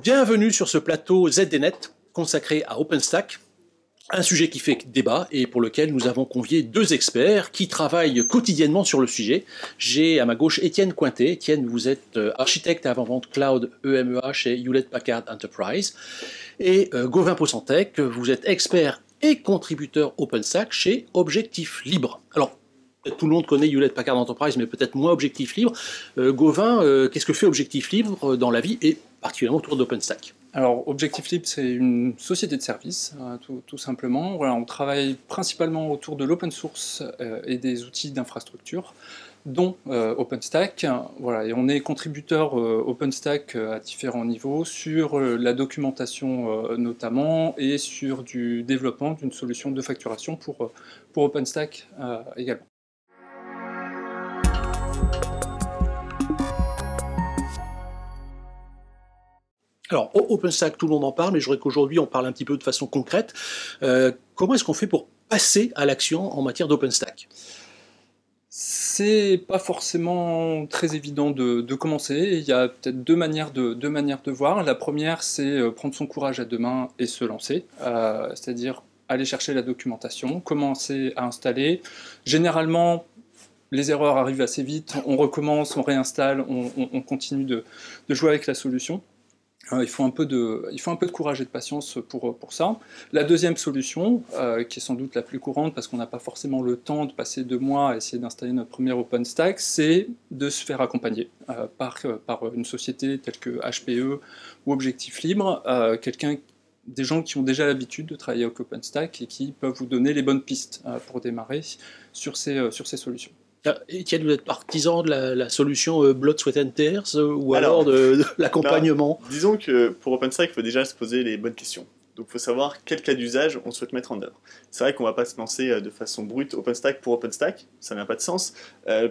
Bienvenue sur ce plateau ZDNet consacré à OpenStack, un sujet qui fait débat et pour lequel nous avons convié deux experts qui travaillent quotidiennement sur le sujet. J'ai à ma gauche Étienne Cointet. Étienne, vous êtes architecte et avant-vente cloud EMEA chez Hewlett-Packard Enterprise. Et Gauvin Possantec, vous êtes expert et contributeur OpenStack chez Objectif Libre. Alors, tout le monde connaît Hewlett-Packard Enterprise, mais peut-être moins Objectif Libre. Gauvin, qu'est-ce que fait Objectif Libre dans la vie et particulièrement autour d'OpenStack? Alors, Objectif Libre, c'est une société de services, tout simplement. Voilà, on travaille principalement autour de l'open source et des outils d'infrastructure, dont OpenStack. Voilà, et on est contributeur OpenStack à différents niveaux, sur la documentation notamment, et sur du développement d'une solution de facturation pour OpenStack également. Alors, OpenStack, tout le monde en parle, mais je voudrais qu'aujourd'hui on parle un petit peu de façon concrète. Comment est-ce qu'on fait pour passer à l'action en matière d'OpenStack? C'est pas forcément très évident de commencer. Il y a peut-être deux manières de voir. La première, c'est prendre son courage à deux mains et se lancer. C'est-à-dire aller chercher la documentation, commencer à installer. Généralement, les erreurs arrivent assez vite. On recommence, on réinstalle, on continue de jouer avec la solution. Il faut un peu de courage et de patience pour ça. La deuxième solution, qui est sans doute la plus courante, parce qu'on n'a pas forcément le temps de passer 2 mois à essayer d'installer notre premier OpenStack, c'est de se faire accompagner par une société telle que HPE ou Objectif Libre, des gens qui ont déjà l'habitude de travailler avec OpenStack et qui peuvent vous donner les bonnes pistes pour démarrer sur ces solutions. Étienne, vous êtes partisan de la solution Blood, Sweat and Tears ou alors de l'accompagnement? Disons que pour OpenStack, il faut déjà se poser les bonnes questions. Donc il faut savoir quel cas d'usage on souhaite mettre en œuvre. C'est vrai qu'on ne va pas se lancer de façon brute OpenStack pour OpenStack, ça n'a pas de sens,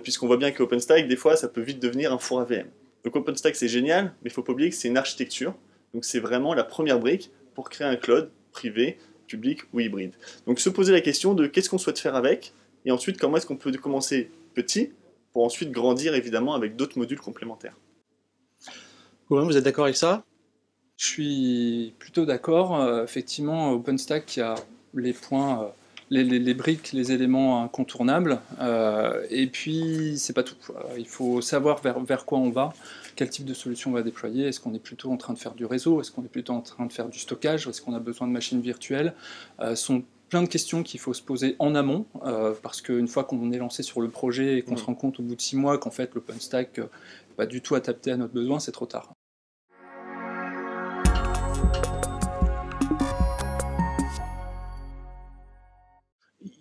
puisqu'on voit bien que OpenStack, des fois, ça peut vite devenir un four AVM. Donc OpenStack, c'est génial, mais il ne faut pas oublier que c'est une architecture, donc c'est vraiment la première brique pour créer un cloud privé, public ou hybride. Donc se poser la question de qu'est-ce qu'on souhaite faire avec, et ensuite comment est-ce qu'on peut commencer petit, pour ensuite grandir évidemment avec d'autres modules complémentaires. Vous êtes d'accord avec ça? Je suis plutôt d'accord. Effectivement, OpenStack, il y a les points, les briques, les éléments incontournables. Et puis, c'est pas tout. Il faut savoir vers quoi on va, quel type de solution on va déployer. Est-ce qu'on est plutôt en train de faire du réseau? Est-ce qu'on est plutôt en train de faire du stockage? Est-ce qu'on a besoin de machines virtuelles? Sont plein de questions qu'il faut se poser en amont, parce qu'une fois qu'on est lancé sur le projet et qu'on se rend compte au bout de 6 mois qu'en fait l'OpenStack n'est pas du tout adapté à notre besoin, c'est trop tard.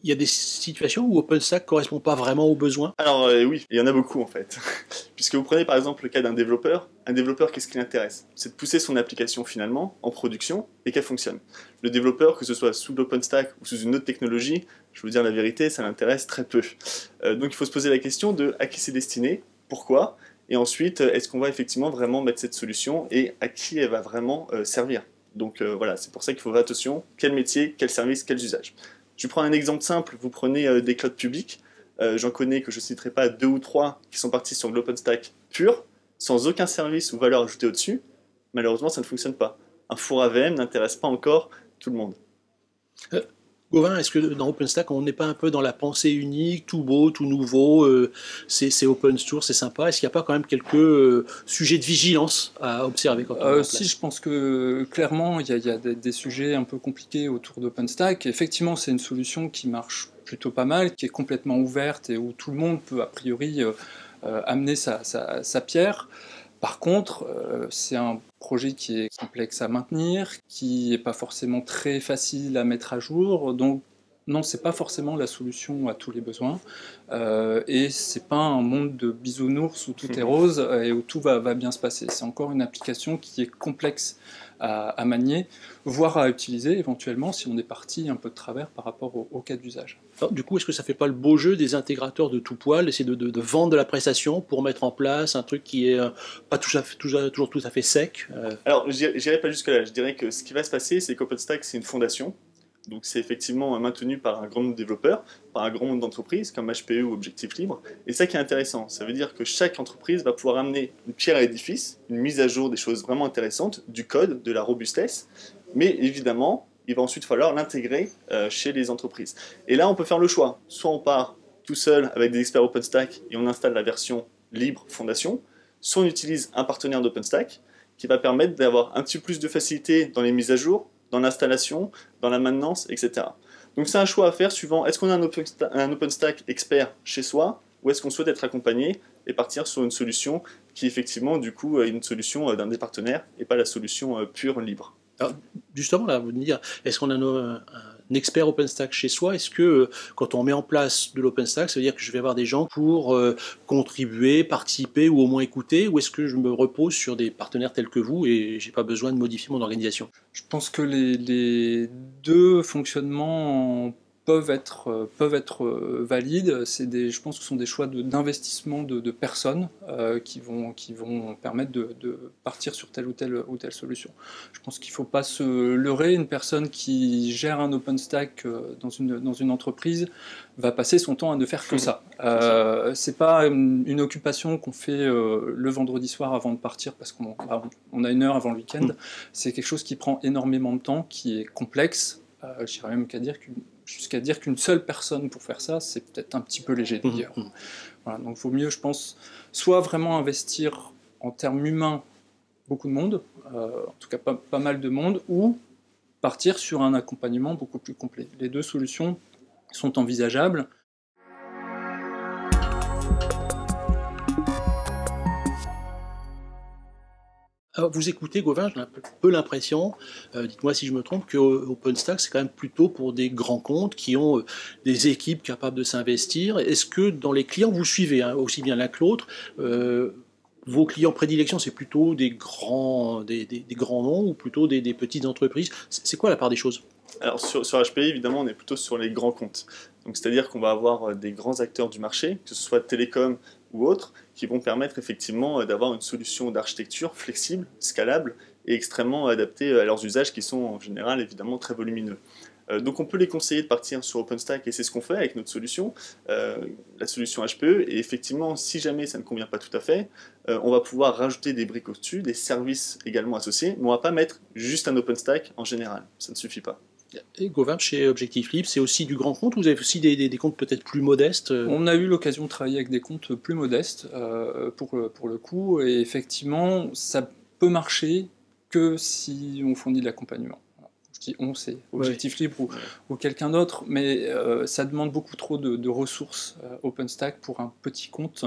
Il y a des situations où OpenStack ne correspond pas vraiment aux besoins? Alors oui, il y en a beaucoup en fait. Puisque vous prenez par exemple le cas d'un développeur, qu'est-ce qui l'intéresse? C'est de pousser son application finalement en production et qu'elle fonctionne. Le développeur, que ce soit sous l'OpenStack ou sous une autre technologie, je veux dire la vérité, ça l'intéresse très peu. Donc il faut se poser la question de à qui c'est destiné, pourquoi, et ensuite est-ce qu'on va effectivement vraiment mettre cette solution et à qui elle va vraiment servir. Donc voilà, c'est pour ça qu'il faut faire attention, quel métier, quel service, quels usages. Je vais prendre un exemple simple, vous prenez des clouds publics, j'en connais que je ne citerai pas 2 ou 3 qui sont partis sur de l'OpenStack pur, sans aucun service ou valeur ajoutée au-dessus. Malheureusement, ça ne fonctionne pas. Un four AVM n'intéresse pas encore tout le monde. Gauvin, est-ce que dans OpenStack, on n'est pas un peu dans la pensée unique, tout beau, tout nouveau, c'est open source, c'est sympa? Est-ce qu'il n'y a pas quand même quelques sujets de vigilance à observer quand on est en place? Si, je pense que clairement, il y a des sujets un peu compliqués autour d'OpenStack. Effectivement, c'est une solution qui marche plutôt pas mal, qui est complètement ouverte et où tout le monde peut a priori amener sa pierre. Par contre, c'est un projet qui est complexe à maintenir, qui n'est pas forcément très facile à mettre à jour, donc non, c'est pas forcément la solution à tous les besoins, et c'est pas un monde de bisounours où tout est rose et où tout va bien se passer. C'est encore une application qui est complexe à manier, voire à utiliser éventuellement si on est parti un peu de travers par rapport au cas d'usage. Du coup, est-ce que ça fait pas le beau jeu des intégrateurs de tout poil, d'essayer de vendre de la prestation pour mettre en place un truc qui est pas toujours tout à fait sec? Alors, je n'irai pas jusque-là. Je dirais que ce qui va se passer, c'est qu'OpenStack, c'est une fondation. Donc c'est effectivement maintenu par un grand nombre de développeurs, par un grand nombre d'entreprises comme HPE ou Objectif Libre. Et ça qui est intéressant, ça veut dire que chaque entreprise va pouvoir amener une pierre à l'édifice, une mise à jour des choses vraiment intéressantes, du code, de la robustesse, mais évidemment, il va ensuite falloir l'intégrer chez les entreprises. Et là, on peut faire le choix. Soit on part tout seul avec des experts OpenStack et on installe la version libre fondation, soit on utilise un partenaire d'OpenStack qui va permettre d'avoir un petit peu plus de facilité dans les mises à jour, dans l'installation, dans la maintenance, etc. Donc c'est un choix à faire suivant, est-ce qu'on a un OpenStack expert chez soi, ou est-ce qu'on souhaite être accompagné et partir sur une solution qui effectivement du coup est une solution d'un des partenaires et pas la solution pure libre. Alors, justement, là, vous me dire, est-ce qu'on a un expert OpenStack chez soi? Est-ce que quand on met en place de l'OpenStack, ça veut dire que je vais avoir des gens pour contribuer, participer ou au moins écouter? Ou est-ce que je me repose sur des partenaires tels que vous et j'ai pas besoin de modifier mon organisation? Je pense que les deux fonctionnements peuvent être valides. Je pense que ce sont des choix d'investissement de personnes qui vont permettre de partir sur telle ou telle solution. Je pense qu'il ne faut pas se leurrer. Une personne qui gère un OpenStack dans une entreprise va passer son temps à ne faire que ça. C'est pas une occupation qu'on fait le vendredi soir avant de partir parce qu'on a une heure avant le week-end. C'est quelque chose qui prend énormément de temps, qui est complexe. J'irais même jusqu'à dire qu'une seule personne pour faire ça, c'est peut-être un petit peu léger d'ailleurs. Voilà, donc il vaut mieux, je pense, soit vraiment investir en termes humains beaucoup de monde, en tout cas pas mal de monde, ou partir sur un accompagnement beaucoup plus complet. Les deux solutions sont envisageables. Alors, vous écoutez Gauvin, j'ai un peu l'impression, dites-moi si je me trompe, que OpenStack c'est quand même plutôt pour des grands comptes qui ont des équipes capables de s'investir. Est-ce que dans les clients vous suivez aussi bien l'un que l'autre, vos clients prédilection c'est plutôt des grands noms ou plutôt des petites entreprises? C'est quoi la part des choses? Alors sur HPE, évidemment, on est plutôt sur les grands comptes. Donc c'est-à-dire qu'on va avoir des grands acteurs du marché, que ce soit télécom ou autres, qui vont permettre effectivement d'avoir une solution d'architecture flexible, scalable et extrêmement adaptée à leurs usages qui sont en général évidemment très volumineux. Donc on peut les conseiller de partir sur OpenStack et c'est ce qu'on fait avec notre solution, la solution HPE. Et effectivement, si jamais ça ne convient pas tout à fait, on va pouvoir rajouter des briques au-dessus, des services également associés, mais on ne va pas mettre juste un OpenStack en général, ça ne suffit pas. Et Gauvin, chez Objectif Libre, c'est aussi du grand compte ou vous avez aussi des comptes peut-être plus modestes? On a eu l'occasion de travailler avec des comptes plus modestes pour le coup, et effectivement, ça peut marcher que si on fournit de l'accompagnement. Je dis on, c'est Objectif Libre ou quelqu'un d'autre, mais ça demande beaucoup trop de ressources OpenStack pour un petit compte.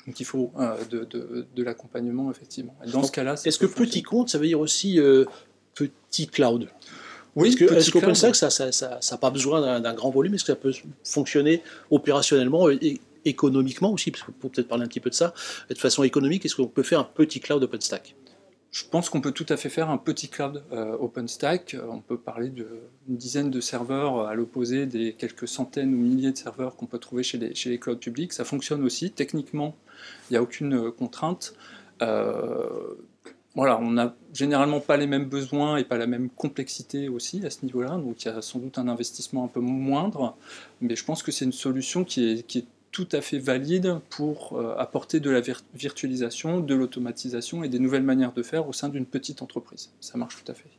Donc il faut de l'accompagnement, effectivement. Et dans ce cas-là, est-ce que petit compte, ça veut dire aussi petit cloud? Oui, est-ce qu'OpenStack, ça n'a pas besoin d'un grand volume? Est-ce que ça peut fonctionner opérationnellement et économiquement aussi? Parce qu'il faut peut-être parler un petit peu de ça. De façon économique, est-ce qu'on peut faire un petit cloud OpenStack? Je pense qu'on peut tout à fait faire un petit cloud OpenStack. On peut parler d'une dizaine de serveurs à l'opposé des quelques centaines ou milliers de serveurs qu'on peut trouver chez les clouds publics. Ça fonctionne aussi. Techniquement, il n'y a aucune contrainte. Voilà, on n'a généralement pas les mêmes besoins et pas la même complexité aussi à ce niveau-là, donc il y a sans doute un investissement un peu moindre, mais je pense que c'est une solution qui est tout à fait valide pour apporter de la virtualisation, de l'automatisation et des nouvelles manières de faire au sein d'une petite entreprise. Ça marche tout à fait.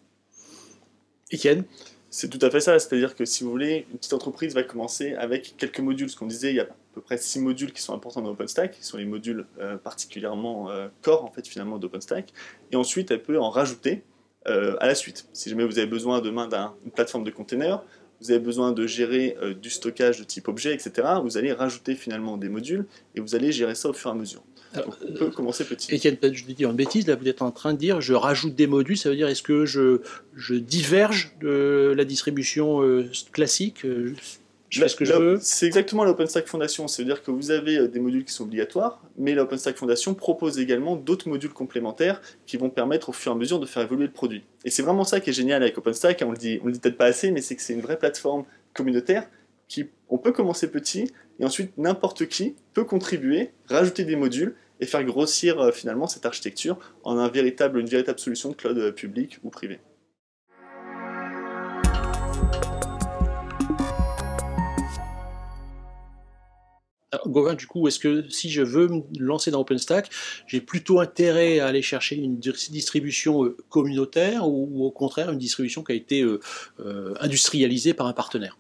Étienne? C'est tout à fait ça, c'est-à-dire que si vous voulez, une petite entreprise va commencer avec quelques modules. Ce qu'on disait, il y a à peu près 6 modules qui sont importants dans OpenStack, qui sont les modules particulièrement core en fait finalement d'OpenStack, et ensuite elle peut en rajouter à la suite. Si jamais vous avez besoin demain d'une plateforme de containers, vous avez besoin de gérer du stockage de type objet, etc., vous allez rajouter finalement des modules et vous allez gérer ça au fur et à mesure. Donc, on peut commencer petit. Étienne, peut-être je vais dire une bêtise, là vous êtes en train de dire je rajoute des modules, ça veut dire est-ce que je diverge de la distribution classique, je fais ce que je veux? C'est exactement l'OpenStack Foundation, c'est-à-dire que vous avez des modules qui sont obligatoires, mais l'OpenStack Foundation propose également d'autres modules complémentaires qui vont permettre au fur et à mesure de faire évoluer le produit. Et c'est vraiment ça qui est génial avec OpenStack, on le dit peut-être pas assez, mais c'est que c'est une vraie plateforme communautaire on peut commencer petit, et ensuite n'importe qui peut contribuer, rajouter des modules, et faire grossir finalement cette architecture en une véritable solution de cloud public ou privé. Gauvin, du coup, est-ce que si je veux me lancer dans OpenStack, j'ai plutôt intérêt à aller chercher une distribution communautaire ou au contraire une distribution qui a été industrialisée par un partenaire?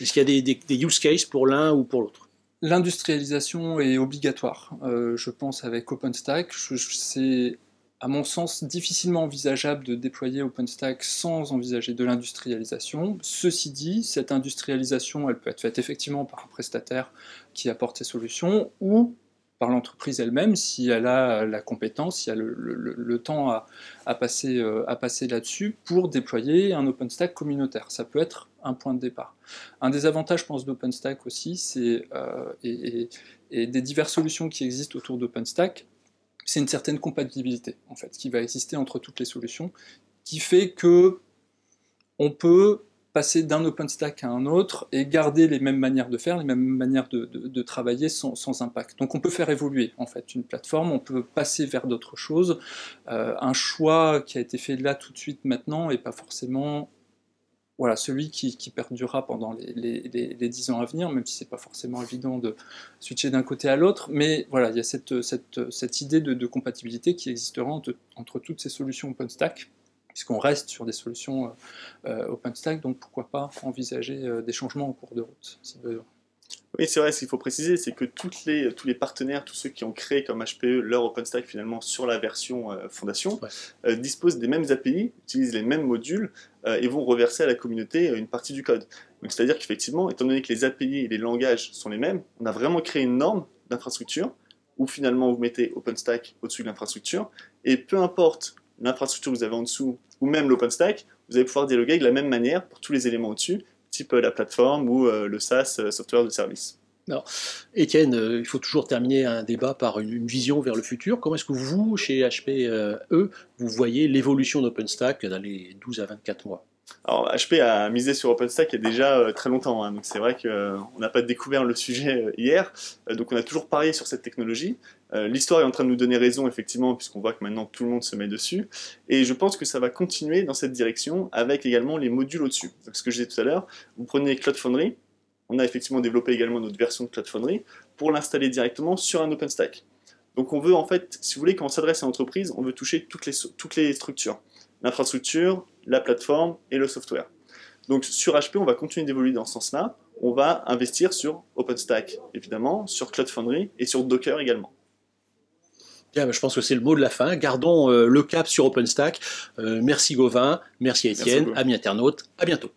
Est-ce qu'il y a des use cases pour l'un ou pour l'autre? L'industrialisation est obligatoire, je pense, avec OpenStack. C'est, à mon sens, difficilement envisageable de déployer OpenStack sans envisager de l'industrialisation. Ceci dit, cette industrialisation, elle peut être faite effectivement par un prestataire qui apporte ses solutions ou par l'entreprise elle-même, si elle a la compétence, si elle a le temps à passer là-dessus pour déployer un OpenStack communautaire. Ça peut être un point de départ. Un des avantages, je pense, d'OpenStack aussi, c'est, et des diverses solutions qui existent autour d'OpenStack, c'est une certaine compatibilité, en fait, qui va exister entre toutes les solutions, qui fait que on peut passer d'un OpenStack à un autre et garder les mêmes manières de faire, les mêmes manières de travailler sans impact. Donc on peut faire évoluer en fait une plateforme, on peut passer vers d'autres choses. Un choix qui a été fait là tout de suite maintenant et pas forcément voilà, celui qui perdurera pendant les 10 ans à venir, même si c'est pas forcément évident de switcher d'un côté à l'autre, mais voilà, il y a cette idée de compatibilité qui existera entre toutes ces solutions OpenStack, puisqu'on reste sur des solutions OpenStack, donc pourquoi pas envisager des changements en cours de route, si besoin. Oui, c'est vrai, ce qu'il faut préciser, c'est que tous les partenaires, tous ceux qui ont créé comme HPE leur OpenStack finalement sur la version fondation, disposent des mêmes API, utilisent les mêmes modules et vont reverser à la communauté une partie du code. Donc c'est-à-dire qu'effectivement, étant donné que les API et les langages sont les mêmes, on a vraiment créé une norme d'infrastructure où finalement vous mettez OpenStack au-dessus de l'infrastructure et peu importe l'infrastructure que vous avez en dessous ou même l'OpenStack, vous allez pouvoir dialoguer de la même manière pour tous les éléments au-dessus, type la plateforme ou le SaaS, software de service. Alors, Étienne, il faut toujours terminer un débat par une vision vers le futur. Comment est-ce que vous, chez HPE, vous voyez l'évolution d'OpenStack dans les 12 à 24 mois? Alors, HP a misé sur OpenStack il y a déjà très longtemps, hein, donc c'est vrai qu'on n'a pas découvert le sujet hier, donc on a toujours parié sur cette technologie. L'histoire est en train de nous donner raison, effectivement, puisqu'on voit que maintenant tout le monde se met dessus, et je pense que ça va continuer dans cette direction avec également les modules au-dessus. Donc, ce que je disais tout à l'heure, vous prenez Cloud Foundry, on a effectivement développé également notre version de Cloud Foundry pour l'installer directement sur un OpenStack. Donc on veut en fait, si vous voulez, quand on s'adresse à l'entreprise, on veut toucher toutes les structures. L'infrastructure, la plateforme et le software. Donc sur HP, on va continuer d'évoluer dans ce sens-là. On va investir sur OpenStack, évidemment, sur Cloud Foundry et sur Docker également. Bien, je pense que c'est le mot de la fin. Gardons le cap sur OpenStack. Merci Gauvin, merci Étienne, amis internautes, à bientôt.